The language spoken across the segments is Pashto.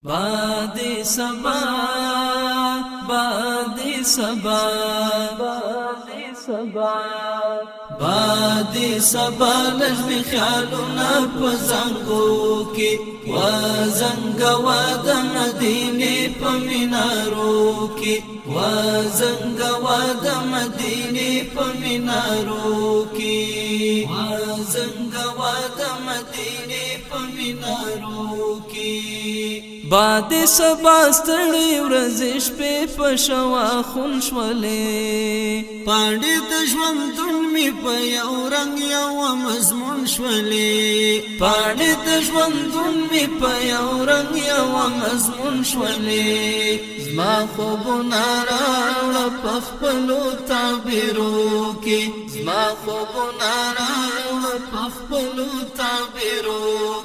بادی سبا بادی سبا بادی سبا بادی سبا لجمی خیالونا پزنگو کی وزنگوا د مدینه په مینارو کی وزنگوا د مدینه په مینارو کی وزنگوا د مدینه په مینارو کی باد سبا ستړي ورځې شپې په شوا خون شولې پاڼې د ژوندون مې په یو رنګ یو مضمون شولې پاڼې د ژوندون مې په یو رنګ یو مضمون شولې زما خوبونه راوړه په خپلو تعبیرو کې زما خوبونه راوړه په خپلو تعبیرو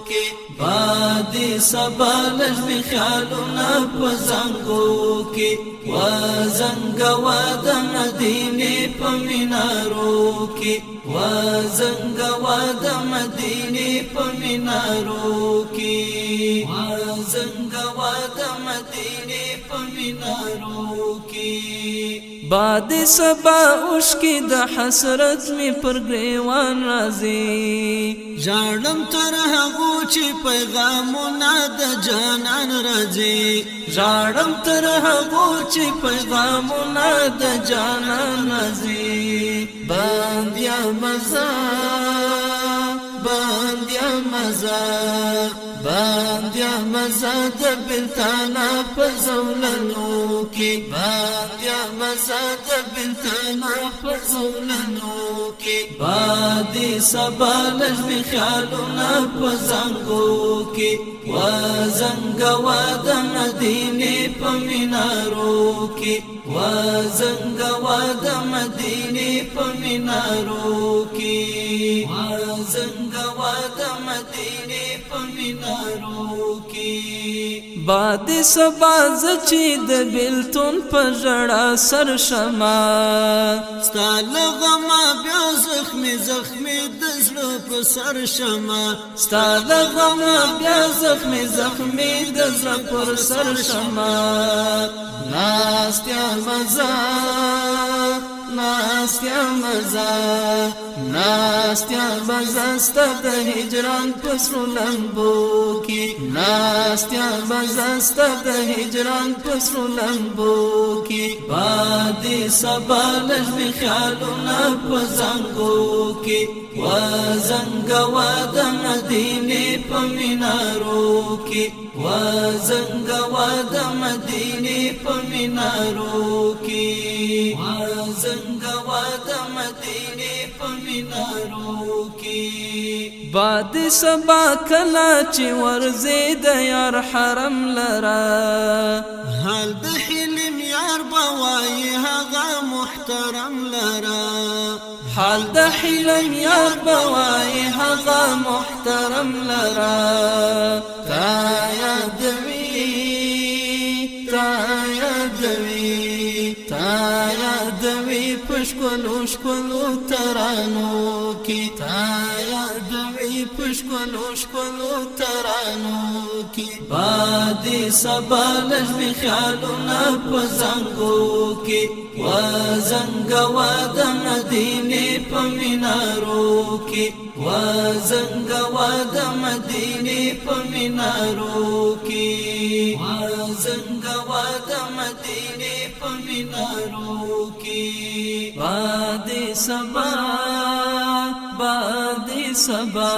کې بادی سبا لجمی خیالونا پزنگو کی وزنگوا د مدینه په مینارو کی وزنگوا د مدینه په مینارو کی وزنگوا د مدینه په مینارو کی باد سبا اوشکی د حسرت می پر گریوان رازی ژړم تر هغو چې پیغامونه د جانان راځي ژړم تر هغو چې پیغامونه د جانان راځي باندیا مزه باندیا مزه باندیا مزه د بلتانا په زولنو کې باندیا مزه د بلتانا په زولنو کې بادي سبا لجمی خیالونا په زنګو کې وزنګوا د مدینه په مینارو کې وزنګوا د مدینه په مینارو کې وزنګوا د مدینه په مینارو کې باد سبا زچې د بلتون په ژړا سر شمه ستاله غما بیا زخمی زخمی د زړه په سر شمه ستاله غما بیا زخمی زخمی د زړه پر سر شمه ناستیا مزه ناستیا مزه ناستیا مزه ستا د هجران پسرو لمبو کی ناستیا مزه ستا د هجران پسرو لمبو کی بادی سبا لجمی خیالونا په زنګو کی وزنګوا د مدینه په مینارو کی وزنګوا د مدینه په مینارو کی وزنګوا د مدینه په مینارو کی باد سبا کلا چې ورځي د یار حرم لرا حال د حلم یار بوای هغه محترم لرا حال د حلم یار بوای هغه محترم لرا تا یادوي تا یادوي تا یادوي پښکلو شکلو ترانو کی تا یادوي پښکلو شکلو ترانو کی بادی سبا لجمی خیالونا په زنګو کی وزنګوا د مدینه په مینارو کی وزنګوا د مدینه په مینارو کی وزنګوا د مدینه په مینارو کی بادی سبا بادی سبا